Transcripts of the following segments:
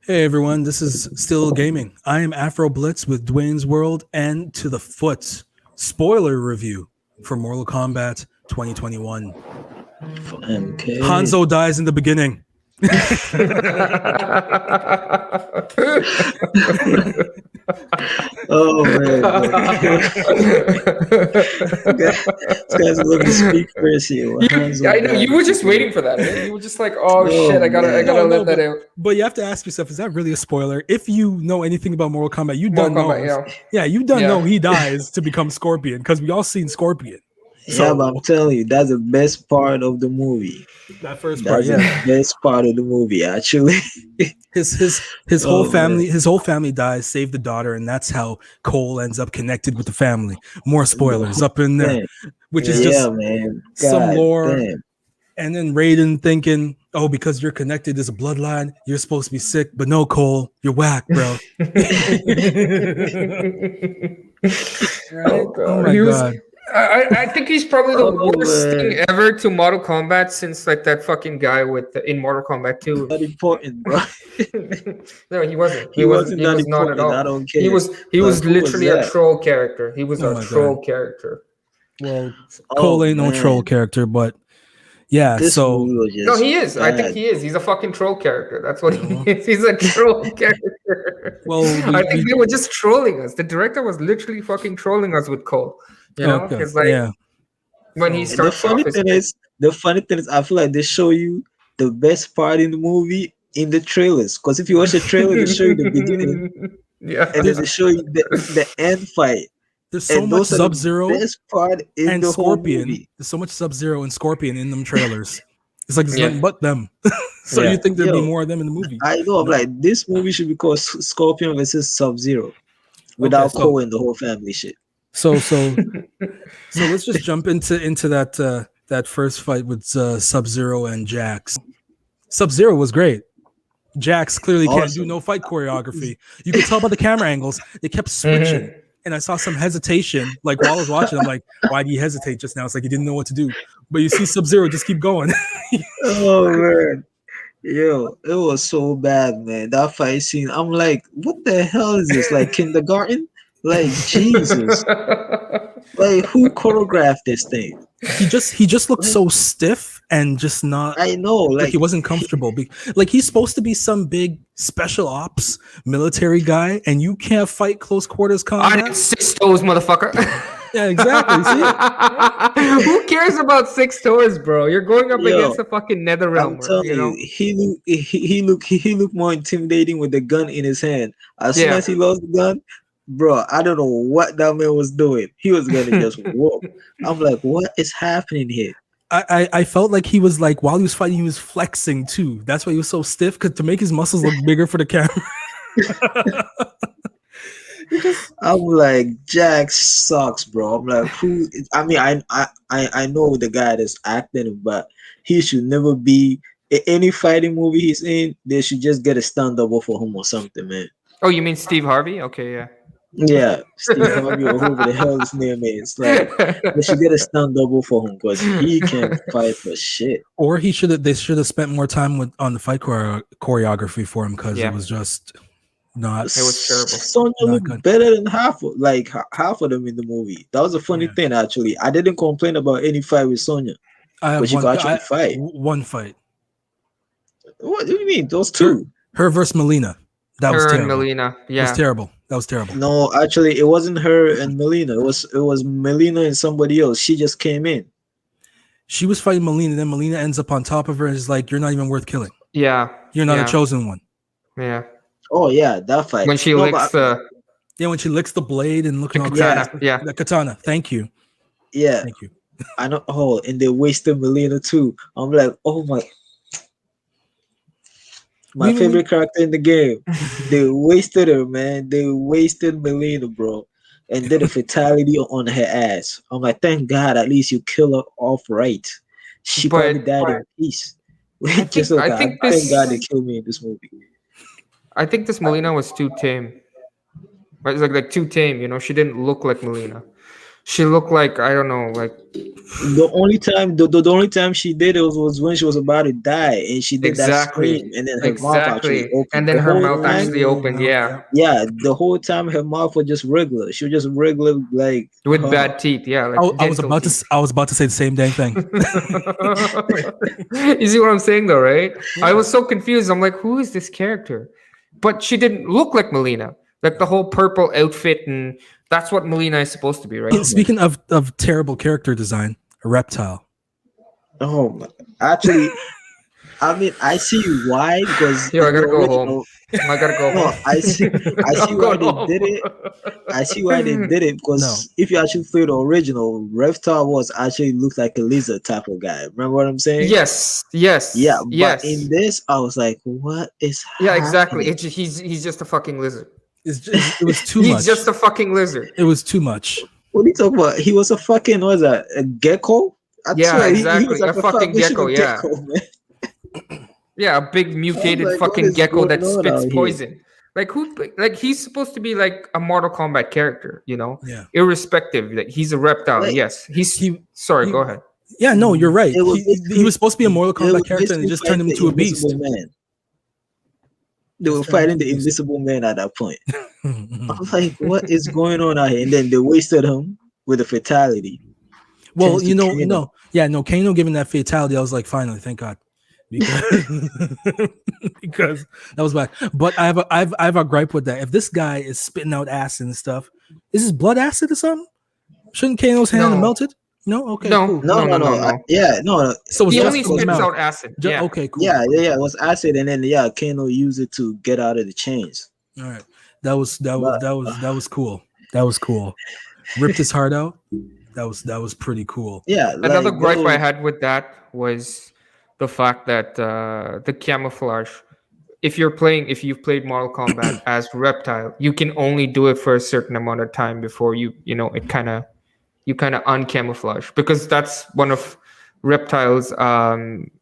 Hey everyone, this is Still Gaming. I am Afroblitz with Dwayne's World and To the Foot. Spoiler review for Mortal Kombat 2021. MK. Hanzo dies in the beginning. Oh man, this guy's looking to speak first here. I know you were just waiting for that. Right? You were just like, "Oh shit, I gotta let that out." But you have to ask yourself: is that really a spoiler? If you know anything about Mortal Kombat, you Mortal don't know. Kombat, You don't know he dies to become Scorpion because we all seen Scorpion. Yeah, but I'm telling you, that's the best part of the movie. That first part, the best part of the movie, actually. his whole family dies, save the daughter, and that's how Cole ends up connected with the family. More spoilers up in there, which is just some lore. Damn. And then Raiden thinking, "Oh, because you're connected as a bloodline, you're supposed to be sick." But no, Cole, you're whack, bro. Right? Oh my god. I think he's probably the worst thing ever to Mortal Kombat since like that fucking guy in Mortal Kombat 2. Not important, bro. No, he wasn't. He was not at all. I don't care. He was literally a troll character. He was a troll character. Well, Cole ain't no troll character, but yeah. No, he is. I think he is. He's a fucking troll character. That's what he is. He's a troll character. Well, I think they were just trolling us. The director was literally fucking trolling us with Cole. You know, because when he starts. The funny thing is, I feel like they show you the best part in the movie in the trailers. Because if you watch the trailer, they show you the beginning, and then they show you the end fight. There's so much Sub-Zero and the Scorpion. There's so much Sub-Zero and Scorpion in them trailers. It's like there's nothing but them. So you think there'd be more of them in the movie? I know. I'm like, this movie should be called Scorpion versus Sub-Zero, without Cole and the whole family shit. So let's just jump into that first fight with Sub-Zero and Jax. Sub-Zero was great. Jax clearly can't do no fight choreography. You could tell by the camera angles. They kept switching. And I saw some hesitation. Like while I was watching, I'm like, why do you hesitate just now? It's like he didn't know what to do. But you see Sub-Zero just keep going. Oh man. Yo, it was so bad, man. That fight scene. I'm like, what the hell is this? Like kindergarten? Like Jesus, like who choreographed this thing? He just looked so stiff and just not. I know, like he wasn't comfortable. Like he's supposed to be some big special ops military guy, and you can't fight close quarters combat. I need 6 toes, motherfucker. Yeah, exactly. See? Who cares about 6 toes, bro? You're going up against a fucking nether realm. He looked more intimidating with the gun in his hand. As soon as he lost the gun. Bro, I don't know what that man was doing. He was gonna just whoop. I'm like, what is happening here? I felt like he was like, while he was fighting, he was flexing too. That's why he was so stiff, because to make his muscles look bigger for the camera. I'm like, Jax sucks, bro. I'm like, who? I mean, I know the guy that's acting, but he should never be in any fighting movie he's in. They should just get a stunt double for him or something, man. Oh, you mean Steve Harvey? Okay, yeah. Yeah, Steve Harvey or whoever the hell his name is. Like, they should get a stunt double for him because he can't fight for shit. Or they should have spent more time on the fight choreography for him, because it was just not. It was terrible. Sonya looked better than half of them in the movie. That was a funny thing, actually. I didn't complain about any fight with Sonya. But you could actually fight. One fight. What do you mean? Those two? Her versus Melina. That was terrible. Melina. Yeah. That was terrible. No, actually, it wasn't her and Melina. It was Melina and somebody else. She just came in. She was fighting Melina, then Melina ends up on top of her and is like, "You're not even worth killing. Yeah. You're not a chosen one." Yeah. Oh yeah, that fight. When she licks when she licks the blade and looking all the katana. Thank you. Yeah. Thank you. I know. Oh, and they wasted Melina too. I'm like, oh my. My favorite character in the game. They wasted her, man. They wasted Melina, bro. And did a fatality on her ass. I'm like, thank God, at least you kill her off right. She probably died in peace. Thank God they killed me in this movie. I think this Melina was too tame. Right? It's like too tame, you know. She didn't look like Melina. She looked like, I don't know, like The only time she did it was when she was about to die, and she did that scream, exactly, and then her mouth actually exactly, and opened. then The her whole mouth time, actually Oh, opened. no, Yeah, yeah, the whole time her mouth was just regular. She was just regular, like, with huh. bad teeth. Yeah, like I was dental about teeth. to I was about to say the same dang thing. You see what I'm saying, though, right? I Yeah. was so confused. I'm like, who is this character? But she didn't look like Melina. Like the whole purple outfit, and that's what Melina is supposed to be, right? Speaking of terrible character design, a reptile. Oh my. Actually, I mean, I see why, because Yo, I in the gotta go home. original, I gotta go no, home. I see I'm why going they did home. it. I see why they did it, No. because if you actually play the original, Reptar was actually looked like a lizard type of guy. Remember what I'm saying? Yes, Yeah, yes, but yes. in this, I was like, what is Yeah, exactly. happening? He's just a fucking lizard. It was too He's much. just a fucking lizard. It was too much. What are you talking about? He was a fucking, what was that, a gecko? I Yeah, swear, he was exactly. like A a fucking version gecko. of Yeah, gecko, man. yeah. A big I was mutated like, what fucking is gecko going that on spits out here? poison. Like who? Like he's supposed to be like a Mortal Kombat character. You know, Yeah. irrespective. Like he's a reptile. Like, Yes. He's. He- Sorry. he- Go ahead. Yeah, no, you're right. it was He was supposed to be a Mortal they were Kombat character, and they basically just turned him fighting into the a beast. Invisible Man. They Just were turned him fighting into the a beast. Invisible Man at that point. I was like, what is going on out here? And then they wasted him with a fatality. Well, Thanks to Kano. Kano giving that fatality, I was like, finally, thank God, because because that was bad. But I have a gripe with that. If this guy is spitting out acid and stuff, is his blood acid or something? Shouldn't Kano's hand have No. melted? No, okay, No. cool. No. Yeah, no. So it's He just only from the spits mouth. out acid. Yeah. Okay, cool. Yeah. It was acid, and then Kano used it to get out of the chains. All right, that was cool. That was cool. Ripped his heart out. That was pretty cool. Yeah, Another like gripe I those, had with that was the fact that the camouflage. If you've played Mortal Kombat as Reptile, you can only do it for a certain amount of time before you kind of uncamouflage, because that's one of Reptile's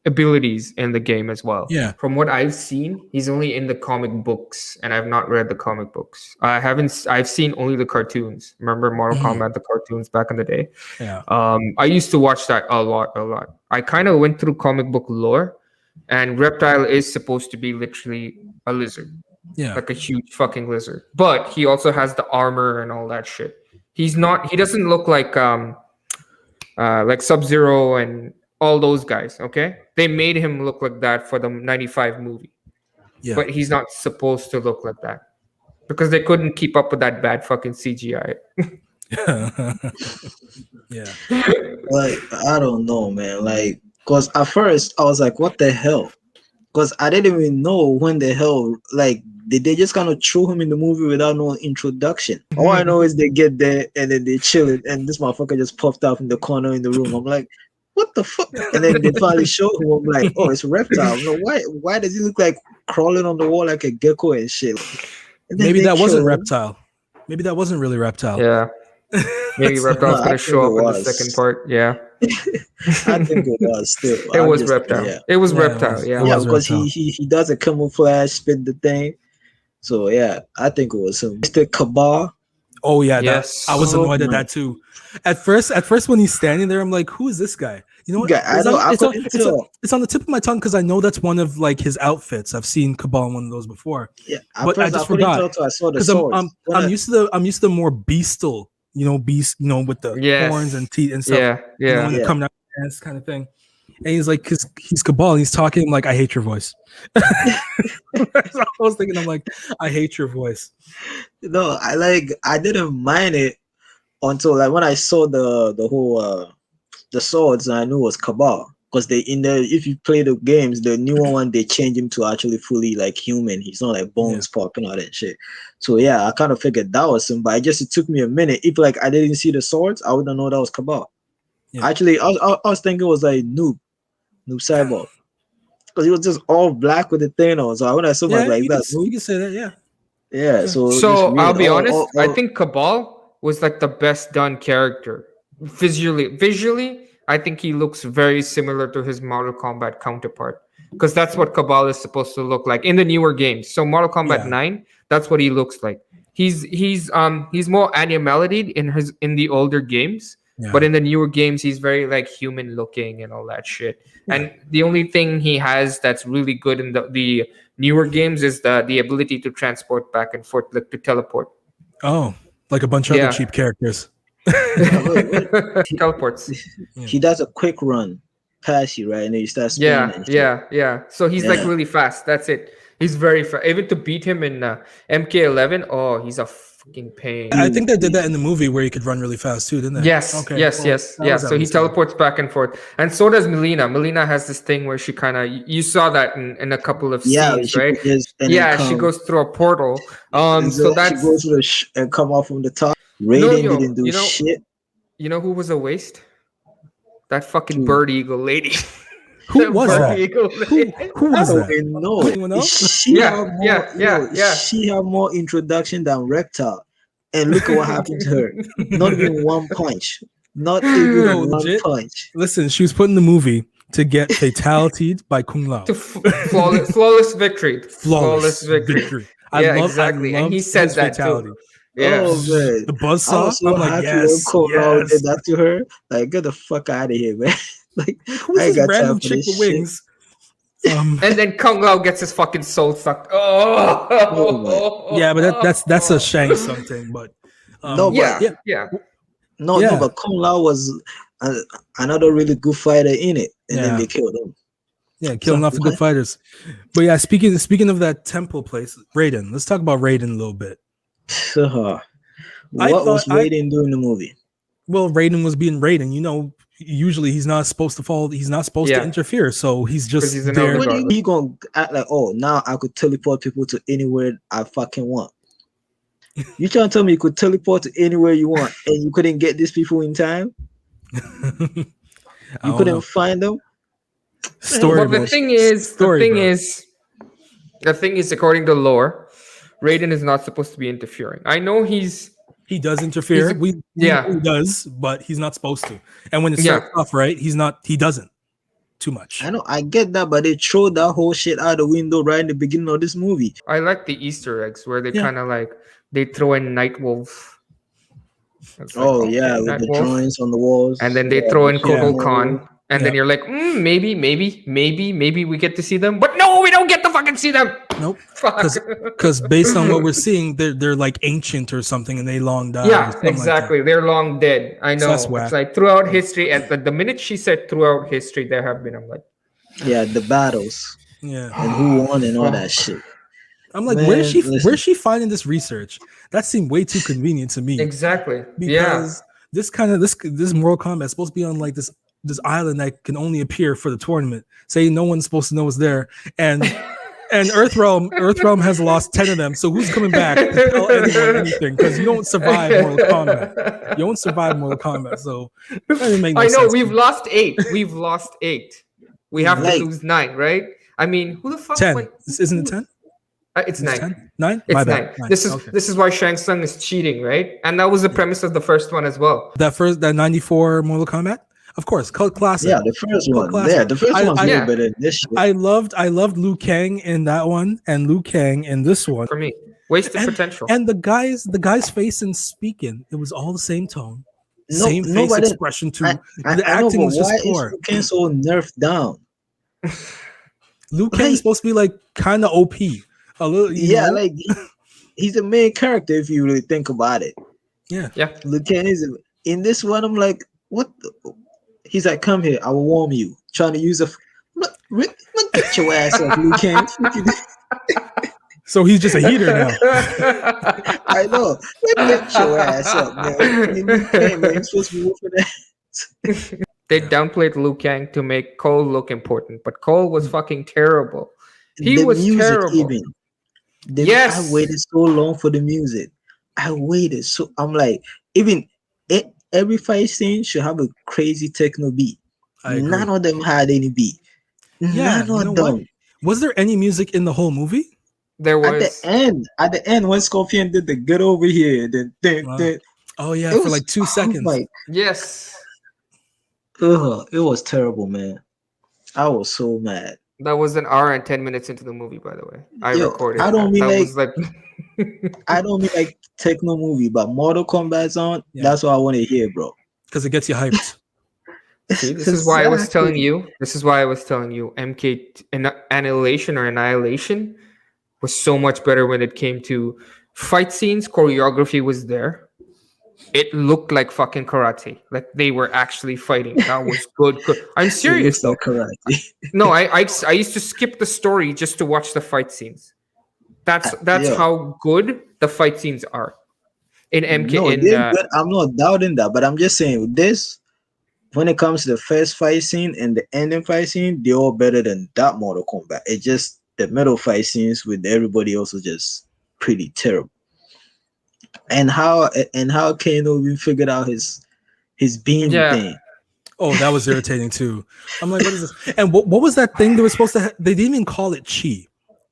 abilities in the game as well. Yeah. From what I've seen, he's only in the comic books, and I've not read the comic books. I've seen only the cartoons. Remember Mortal Kombat, the cartoons back in the day? Yeah. I used to watch that a lot. I kind of went through comic book lore, and Reptile is supposed to be literally a lizard. Yeah. Like a huge fucking lizard. But he also has the armor and all that shit. He doesn't look like Sub-Zero and all those guys, okay? They made him look like that for the 95 movie. Yeah. But he's not supposed to look like that, because they couldn't keep up with that bad fucking CGI. Yeah. like, I don't know, man. Like, because at first I was like, what the hell? Because I didn't even know when the hell, like, did they just kind of throw him in the movie without no introduction? All I know is they get there and then they chill it, and this motherfucker just popped up in the corner in the room. I'm like, what the fuck? And then they finally show him. I'm like, oh, it's a reptile. No, why does he look like crawling on the wall like a gecko and shit? And then Maybe they that wasn't kill him. Reptile. Maybe that wasn't really Reptile. Yeah. Maybe Reptile's I gonna think show it up in the was. second part. Yeah. I think it was still. It I'm was just- Reptile. Yeah. It was Yeah, it Reptile. was. Yeah. It Yeah, was because Reptile. he does a camouflage, spit the thing. So yeah, I think it was him. Mr. Cabal. Oh yeah, Yes. I was Oh, annoyed at my. that too. At first, when he's standing there, I'm like, "Who is this guy?" You know what? Guy, I know, I couldn't tell. It's on the tip of my tongue because I know that's one of like his outfits. I've seen Cabal in one of those before. Yeah, But I just couldn't forgot. tell till I saw the Because swords. I'm used to the more beastal, with the Yes. horns and teeth and stuff. Yeah. Yeah. When they're Yeah. coming out of hands, kind of thing. And he's like, because he's Cabal, and he's talking like, "I hate your voice." That's what I was thinking. I'm like, "I hate your voice." No, I didn't mind it until like when I saw the whole the swords, and I knew it was Cabal. Because if you play the games, the newer one they change him to actually fully like human. He's not like bones popping out and shit. So yeah, I kind of figured that was him, but it took me a minute. If like I didn't see the swords, I wouldn't know that was Cabal. Yeah. Actually, I was thinking it was like Noob Cyborg. Because he was just all black with the thing on. So when I saw him, I was like, you that's can say that. Yeah. yeah. So So I'll be honest. I think think Cabal was like the best done character visually. I think he looks very similar to his Mortal Kombat counterpart, because that's what Cabal is supposed to look like in the newer games. So Mortal Kombat Yeah. 9, that's what he looks like. he's more animality in the older games, Yeah. but in the newer games he's very like human looking and all that shit. And the only thing he has that's really good in the newer games is the ability to transport back and forth, like to teleport. Oh, like a bunch of other cheap characters. Wait. Teleports. He does a quick run past you, right? And then you start spinning. Yeah. So he's like really fast. That's it. He's very fast. Even to beat him in MK11, oh, he's a fucking pain. I think they did that in the movie where you could run really fast too, didn't they? Yes. Okay. Yes. Yeah. So he teleports back and forth, and so does Melina. Melina has this thing where she kind of, you saw that in a couple of scenes, right? She goes through a portal. So that's, she goes through and come off from the top. Raiden didn't do shit. You know who was a waste? That fucking bird eagle lady. Who was that? Who was that? Anyone know? Anyone else? She had more introduction than Reptile. And look at what happened to her. Not even one punch. Not even one punch. Listen, she was put in the movie to get fatalityed by Kung Lao. Flawless victory. Flawless victory. Exactly. And he said that fatality. Too. Yeah. Oh man, the buzzsaw. I'm like, yes. Did that to her. Like, get the fuck out of here, man. Like, who's I ain't this got random time for chick this with shit. wings? And then Kung Lao gets his fucking soul sucked. Yeah, but that's a Shang Tsung thing. But but Kung Lao was another really good fighter in it, and then they killed him. Yeah, killing off the good fighters. But yeah, speaking of that temple place, Raiden. Let's talk about Raiden a little bit. What was Raiden doing in the movie? Well, Raiden was being Raiden. You know, usually he's not supposed to follow. He's not supposed to interfere. So he's just there. He gonna act like, oh, now I could teleport people to anywhere I fucking want. You trying to tell me you could teleport to anywhere you want, and you couldn't get these people in time? You couldn't find them. But the thing is, according to lore, Raiden is not supposed to be interfering. I know he does interfere. He does, but he's not supposed to. And when it starts off, right, he doesn't too much. I know, I get that, but they throw that whole shit out the window right in the beginning of this movie. I like the Easter eggs where they kind of like, they throw in Nightwolf. With the drawings on the walls. And then they throw in Kotal Khan. And then you're like, maybe we get to see them. But no, we don't get to fucking see them. Nope. Because based on what we're seeing, they're like ancient or something, and they long died. Yeah, exactly. They're long dead. I know. So it's like throughout history. And the minute she said throughout history, there have been, I'm like, the battles. Yeah. And who won and all that shit. I'm like, where's she finding this research? That seemed way too convenient to me. Exactly. Because this Mortal Kombat is supposed to be on like this island that can only appear for the tournament. Say no one's supposed to know it's there, and Earthrealm has lost 10 of them. So who's coming back to tell anyone anything? Because you don't survive Mortal Kombat. You don't survive Mortal Kombat. So that doesn't make no sense. I know we've lost 8. We've lost 8. We have to lose 9, right? I mean, who the fuck? 10. Isn't it 10? It's 9. 9? It's 9. This is why Shang Tsung is cheating, right? And that was the premise of the first one as well. That 94 Mortal Kombat. Of course, cult classic. Yeah, the first one. Yeah, the first one's a little bit in this shit. I loved Liu Kang in that one and Liu Kang in this one. For me, wasted potential. And the guy's face and speaking, it was all the same tone, same face expression too. The acting was just poor. Liu Kang so nerfed down? Liu Kang is supposed to be like kind of OP, a little. Like he's the main character if you really think about it. Yeah. Liu Kang is in this one. I'm like, what? He's like, come here, I will warm you. Trying to use get your ass up, Liu Kang. So he's just a heater now. I know. Get your ass up, man. Liu Kang, man, you're supposed to be whooping ass. They downplayed Liu Kang to make Cole look important, but Cole was fucking terrible. He was terrible. I waited so long for the music. I'm like, every fight scene should have a crazy techno beat. None of them had any beat. None of them. What? Was there any music in the whole movie? There was. At the end, when Scorpion did the "get over here," for like 2 seconds. Like, yes. It was terrible, man. I was so mad. That was an hour and 10 minutes into the movie, by the way. I Yo, recorded I don't that. mean That like was like I don't mean like techno movie, but Mortal Kombat's on. Yeah. That's what I want to hear, bro. Because it gets you hyped. See, this is why I was telling Exactly. you. This is why I was telling you. Annihilation or Annihilation was so much better when it came to fight scenes. Choreography was there. It looked like fucking karate. Like they were actually fighting. That was good. I'm It serious looks though. like karate. No, I used to skip the story just to watch the fight scenes. That's Yo, how good the fight scenes are in MK no, in they're good. I'm not doubting that, but I'm just saying with this, when it comes to the first fight scene and the ending fight scene, they're all better than that Mortal Kombat. It just the middle fight scenes with everybody else was just pretty terrible. And how Kano even figured out his beam yeah. thing. Oh, that was irritating too. I'm like, what is this? And what was that thing they were supposed to? They didn't even call it chi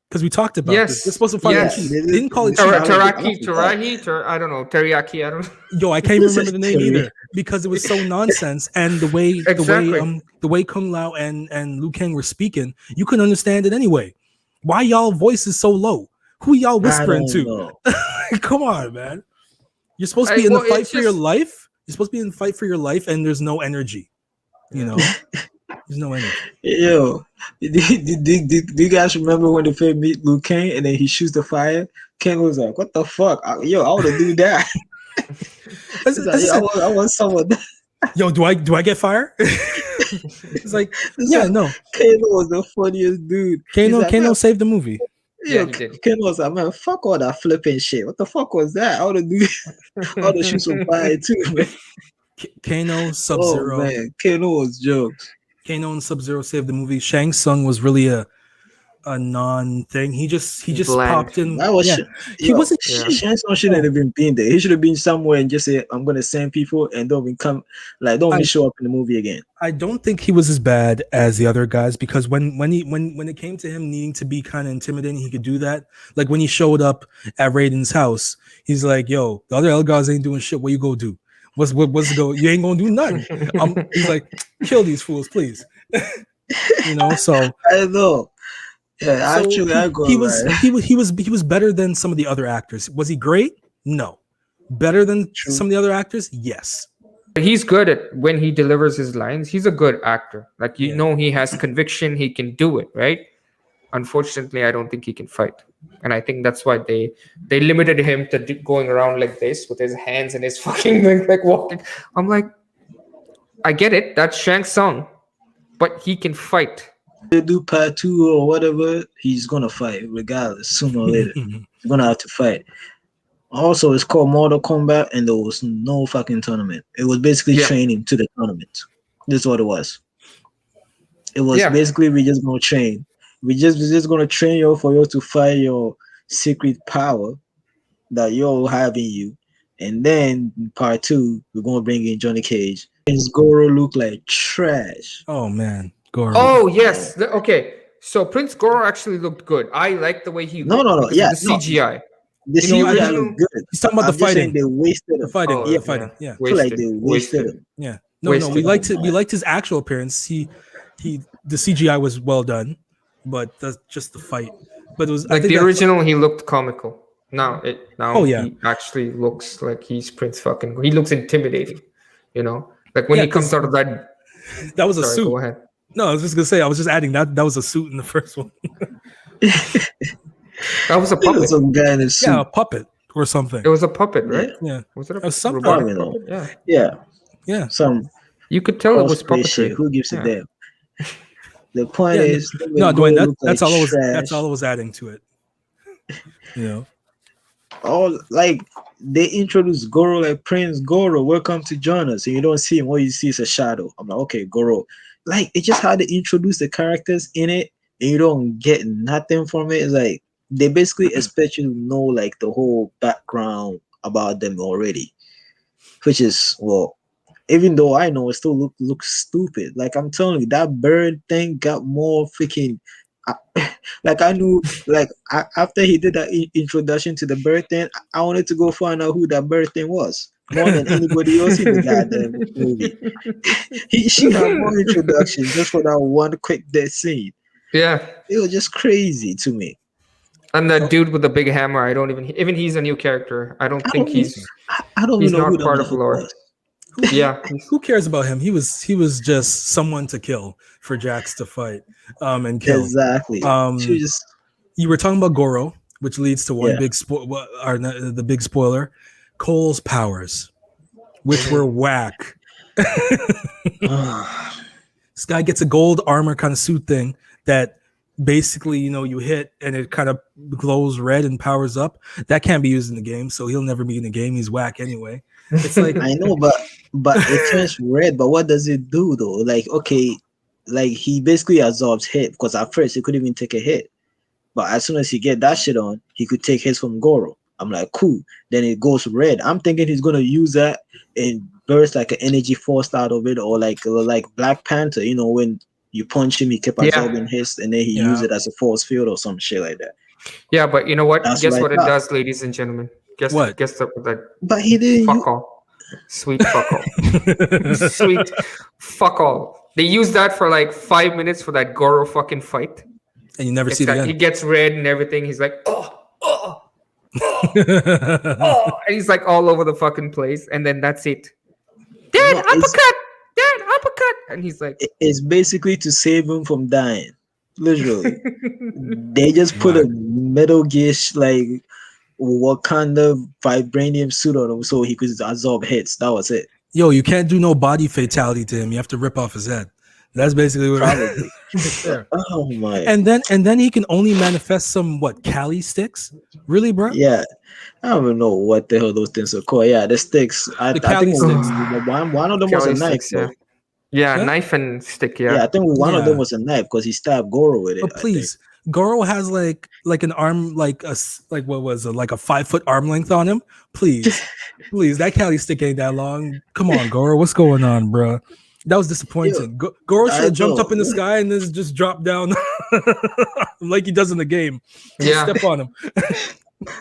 because we talked about this. They're Yes. supposed to fight Yes. chi. They They didn't call it just chi. challenged it Taraki, after that. I don't know, teriyaki. I don't. Yo, I can't even This remember is the name Terry. either because it was so nonsense. And Exactly. the way Kung Lao and Liu Kang were speaking, you couldn't understand it anyway. Why y'all voices so low? Who y'all I whispering don't to? know. Come on, man. You're supposed to be in the Well, fight it's for your just life. You're supposed to be in the fight for your life, and there's no energy. You know, there's no energy. Yo, do you guys remember when they first meet Liu Kang and then he shoots the fire? Ken was like, "What the fuck? Yo, I want to do that." As, He's as I like, "Yo, said, I want someone." yo, do I get fire? It's like, It's yeah, like, no. Kano was the funniest dude. He's like, Kano "Man, saved the movie. yeah, yo, he did. Kano was like, man, fuck all that flipping shit. What the fuck was that? I want to do, I want to shoot some fire too, man." Kano, Sub Oh Zero, man, Kano was jokes. Kano and Sub Zero saved the movie. Shang Tsung was really a non thing. He just Bland. popped in. That was Yeah, he yo. wasn't. Yeah. Shang Tsung shouldn't Oh, have been there. He should have been somewhere and just say, "I'm gonna send people and don't even come, like don't even I show up in the movie again." I don't think he was as bad as the other guys because when it came to him needing to be kind of intimidating, he could do that. Like when he showed up at Raiden's house, he's like, "Yo, the other guys ain't doing shit. What you go do? What's the go? You ain't gonna do nothing." He's like, "Kill these fools, please." You know, I know. Yeah, so actually, I go right. he was better than some of the other actors. Was he great? No. Better than True. some of the other actors? Yes. He's good at when he delivers his lines. He's a good actor. Like you Yeah. know, he has conviction. He can do it, right? Unfortunately, I don't think he can fight, and I think that's why they limited him to going around like this with his hands and his fucking like walking. I'm like, I get it. That's Shang Tsung, but he can fight. They do part two or whatever, he's gonna fight regardless. Sooner or later, he's gonna have to fight. Also, it's called Mortal Kombat, and there was no fucking tournament. It was basically Yeah, training to the tournament. That's what it was. It was yeah. basically we just gonna train. We just gonna train you for you to find your secret power that you all have in you. And then in part two, we're gonna bring in Johnny Cage. His Goro look like trash. Oh man, Goro. Oh yes. Okay. So Prince Goro actually looked good. I like the way he No, looked no, no. because of Yeah, the no. CGI. The In the CGI original, look good. He's talking about I'm the just saying fighting. they wasted The him. fighting. oh The Yeah, fighting. Yeah. I feel like wasted, they wasted wasted, him. Yeah. No, wasted. we liked his actual appearance. He the CGI was well done, but that's just the fight. But it was I Like think the that original, he looked comical. Now oh yeah. he actually looks like he's Prince fucking. He looks intimidating. You know, like when Yeah, he comes because out of that. that was a Sorry, suit. go ahead. No, I was just gonna say I was just adding that was a suit in the first one. That was a It was puppet. some guy in a Yeah, suit. a puppet or something. It was a puppet, Yeah, right? Yeah. Was it a Something. I don't robotic know. puppet? Yeah. Yeah, Yeah. some You could tell it was cosplay shit. puppetry. Who gives a Yeah. damn? The point Yeah. is, they No, made Dwayne, Goro look like that's all trash. I was adding to it. You know. All like they introduced Goro like Prince Goro, welcome to join us. And you don't see him. What you see is a shadow. I'm like, okay, Goro. Like it just how they introduce the characters in it, and you don't get nothing from it. It's like they basically expect you to know like the whole background about them already, which is well. Even though I know it still looks stupid. Like I'm telling you, that bird thing got more freaking. Like I knew, like after he did that introduction to the bird thing, I wanted to go find out who that bird thing was more than anybody else in the goddamn movie. He should have more introduction just for that one quick death scene. Yeah. It was just crazy to me. And the dude with the big hammer, I don't even he's a new character. I don't I think don't even, I don't even he's know who not the part of motherfucker lore. was. Yeah. Who cares about him? He was just someone to kill for Jax to fight and kill. Exactly. She just You were talking about Goro, which leads to one Yeah. big the big spoiler, Cole's powers, which were whack. This guy gets a gold armor kind of suit thing that basically, you hit and it kind of glows red and powers up. That can't be used in the game, so he'll never be in the game. He's whack anyway. It's like I know, but it turns red. But what does it do though? Like, okay, like he basically absorbs hit because at first he couldn't even take a hit, but as soon as he get that shit on, he could take hits from Goro. I'm like, cool. Then it goes red. I'm thinking he's gonna use that and burst like an energy force out of it, or like Black Panther. When you punch him, he kept absorbing hits, and then he used it as a force field or some shit like that. Yeah, but you know what? That's Guess what I what it thought. does, ladies and gentlemen? Guess What? Guess that But he didn't. fuck all. Sweet fuck all. Sweet fuck all. They use that for like 5 minutes for that Goro fucking fight. And you never see it again. He gets red and everything. He's like, oh, and he's like all over the fucking place. And then that's it. Dad, uppercut! Dad, uppercut! And he's like, It's basically to save him from dying. Literally. They just put a Metal Gear like Wakanda vibranium suit on him so he could absorb hits. That was it. Yo, you can't do no body fatality to him. You have to rip off his head. That's basically what Probably. there. Oh my. And then he can only manifest some Cali sticks? Really, bro? Yeah. I don't even know what the hell those things are called. Yeah, the sticks. I Cali think sticks. one of them was a Cali knife. sticks, yeah. Huh? Knife and stick, Yeah, I think one of them was a knife because he stabbed Goro with it. But please, Goro has like an arm, like what was it, like a 5 foot arm length on him. Please, that Cali stick ain't that long. Come on, Goro, what's going on, bro? That was disappointing. Goro should have jumped up in the sky and then just dropped down like he does in the game. Yeah. Step on him.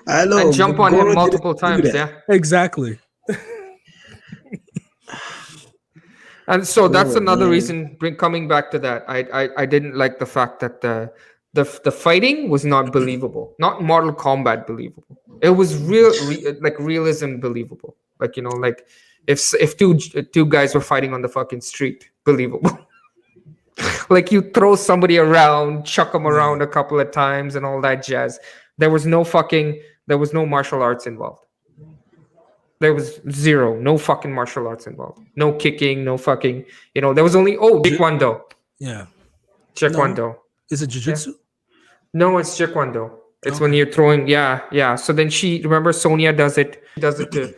I know. And jump on Goro him multiple didn't do times, that. yeah. Exactly. And so that's Oh, another man. reason. Coming back to that, I didn't like the fact that the fighting was not believable, not Mortal Kombat believable. It was like realism believable. Like like if two guys were fighting on the fucking street, believable. Like you throw somebody around, chuck them around a couple of times, and all that jazz. There was no martial arts involved. There was zero, no fucking martial arts involved. No kicking, no fucking, there was only, Taekwondo. Yeah. Taekwondo. No. Is it jiu-jitsu? No, it's Taekwondo. It's when you're throwing, yeah. So then remember Sonya does it too.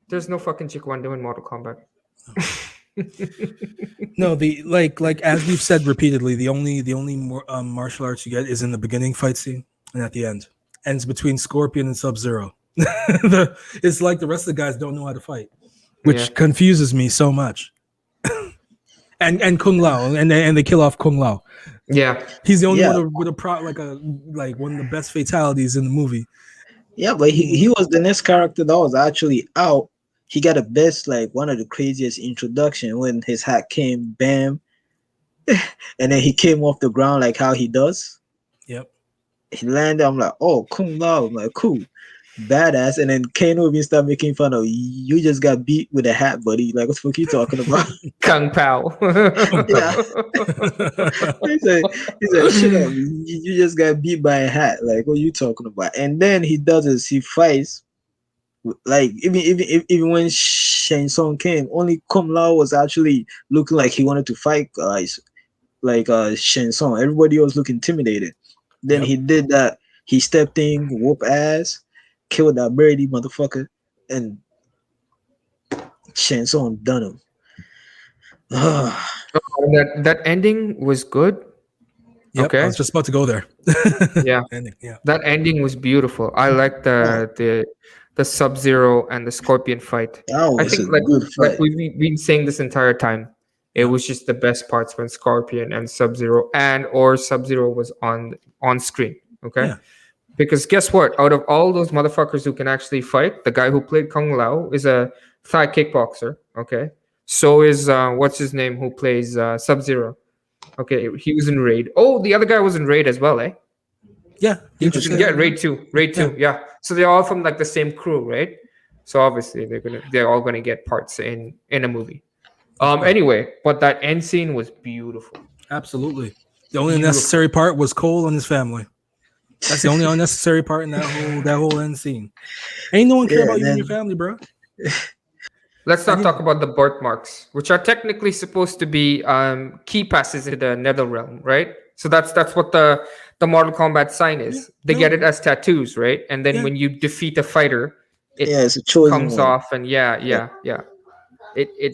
There's no fucking Taekwondo in Mortal Kombat. No, like as we've said repeatedly, the only martial arts you get is in the beginning fight scene and at the end. Ends between Scorpion and Sub-Zero. It's like the rest of the guys don't know how to fight, which confuses me so much. and Kung Lao, and they kill off Kung Lao. Yeah, he's the only one with like one of the best fatalities in the movie. Yeah, but he was the next character that was actually out. He got a best, like one of the craziest introduction when his hat came, bam, and then he came off the ground like how he does. Yep. He landed. I'm like, oh, Kung Lao. I'm like, cool, badass. And then Kano even started making fun of you. Just got beat with a hat, buddy. Like, what the fuck are you talking about? Kung Pao. Yeah. he said, shut up. You just got beat by a hat. Like, what are you talking about? And then he does this. He fights. Like even when Shang Tsung came, only Kung Lao was actually looking like he wanted to fight guys, like Shang Tsung. Everybody else looked intimidated. Then he did that. He stepped in, whoop ass, killed that birdie motherfucker, and Shang Tsung done him. That ending was good. Yep, okay, I was just about to go there. Yeah, ending, that ending was beautiful. I like the Sub-Zero and the Scorpion fight. I think like we've been saying this entire time, it was just the best parts when Scorpion and Sub-Zero or Sub-Zero was on screen. Okay, because guess what? Out of all those motherfuckers who can actually fight, the guy who played Kung Lao is a Thai kickboxer. Okay, so is what's his name who plays Sub-Zero. Okay, he was in Raid. Oh, the other guy was in Raid as well, eh? Yeah, Interesting. Yeah, Raid 2. Raid 2. Yeah. So they're all from like the same crew, right? So obviously they're all gonna get parts in a movie. Anyway, but that end scene was beautiful. Absolutely. The only unnecessary part was Cole and his family. That's the only unnecessary part in that whole end scene. Ain't no one care about you and your family, bro. Let's not talk about the birthmarks, which are technically supposed to be key passes in the Nether Realm, right? So that's what the Mortal Kombat sign is. They get it as tattoos, right? And then when you defeat a fighter, it's a chosen comes one. off, and it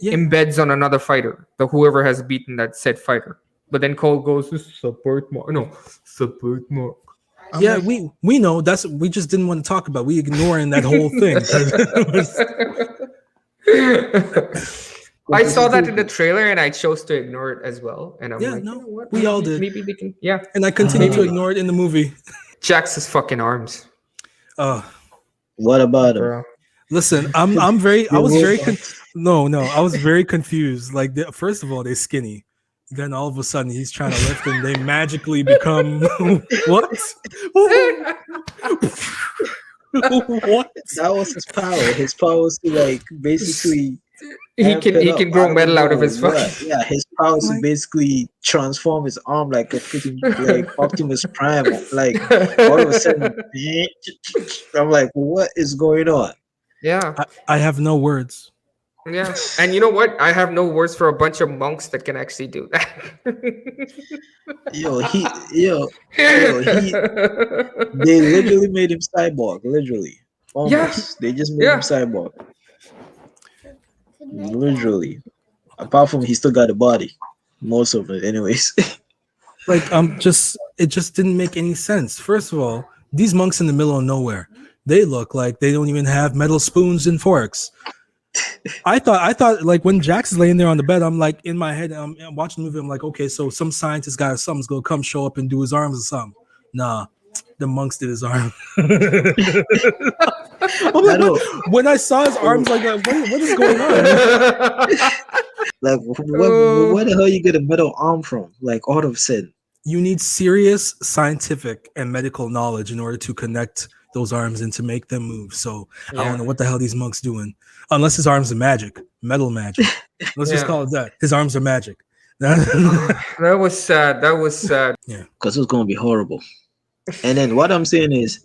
embeds on another fighter, whoever has beaten that said fighter. But then Cole goes, "This is a birthmark." No, it's a birthmark. We know that's we just didn't want to talk about. We ignoring that whole thing. I saw that in the trailer and I chose to ignore it as well. And I'm like, no, you know what? we all did. Maybe they can, And I continue to ignore it in the movie. Jax's fucking arms. What about him? Bro. Listen, I was very confused. Like, first of all, they're skinny. Then all of a sudden, he's trying to lift, and they magically become what? What? That was his power. His power was to like basically. He can grow metal out of his fucking. Yeah, his power is to basically transform his arm like a freaking like Optimus Prime. Like all of a sudden, I'm like, what is going on? Yeah, I have no words. Yeah, and you know what? I have no words for a bunch of monks that can actually do that. They literally made him cyborg. Literally, almost. They just made him cyborg. Literally, apart from he still got a body, most of it, anyways. Like it just didn't make any sense. First of all, these monks in the middle of nowhere, they look like they don't even have metal spoons and forks. I thought like when Jax is laying there on the bed, I'm like in my head, I'm watching the movie. I'm like, okay, so some scientist guy or something's gonna come show up and do his arms or something. Nah, the monks did his arm. When I saw his arms, like, what is going on? Like, where the hell you get a metal arm from? Like, all of a sudden, you need serious scientific and medical knowledge in order to connect those arms and to make them move. So I don't know what the hell these monks doing, unless his arms are magic, metal magic. Let's just call it that. His arms are magic. That was sad. Yeah, because it's gonna be horrible. And then what I'm saying is,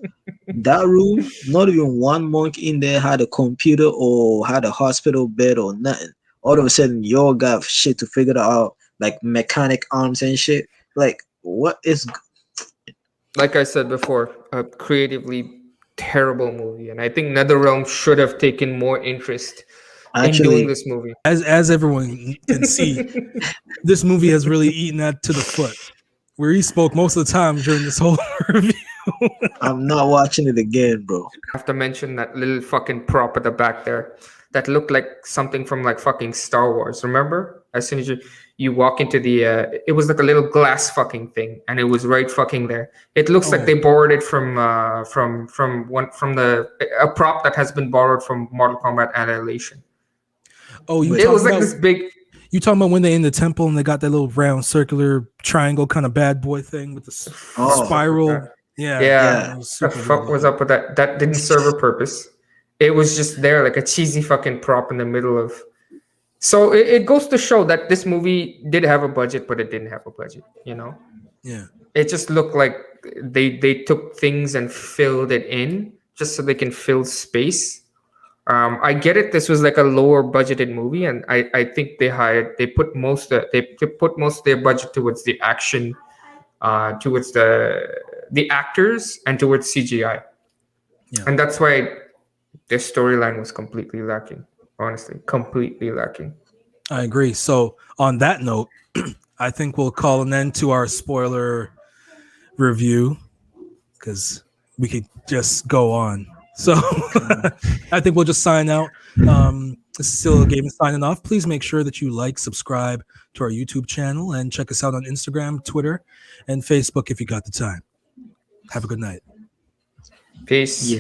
that room, not even one monk in there had a computer or had a hospital bed or nothing. All of a sudden, you all got shit to figure out, like mechanic arms and shit. Like, what is? Like I said before, a creatively terrible movie, and I think NetherRealm should have taken more interest in doing this movie. As everyone can see, this movie has really eaten that to the foot. Where he spoke most of the time during this whole review. I'm not watching it again, bro. I have to mention that little fucking prop at the back there that looked like something from like fucking Star Wars. Remember? As soon as you walk into the, it was like a little glass fucking thing, and it was right fucking there. It looks like they borrowed it from a prop that has been borrowed from Mortal Kombat Annihilation. Oh, it was like this big. You talking about when they in the temple and they got that little round circular triangle kind of bad boy thing with the spiral? Yeah. What the fuck was up with that? That didn't serve a purpose. It was just there like a cheesy fucking prop in the middle of. So it goes to show that this movie did have a budget, but it didn't have a budget. You know? Yeah. It just looked like they took things and filled it in just so they can fill space. I get it. This was like a lower budgeted movie, and I think they put most of their budget towards the action, towards the actors, and towards CGI. Yeah. And that's why their storyline was completely lacking. Honestly, completely lacking. I agree. So on that note, I think we'll call an end to our spoiler review because we could just go on. So I think we'll just sign out. This is Still a Game signing off. Please make sure that you like, subscribe to our YouTube channel, and check us out on Instagram, Twitter, and Facebook if you got the time. Have a good night. Peace. Yeah.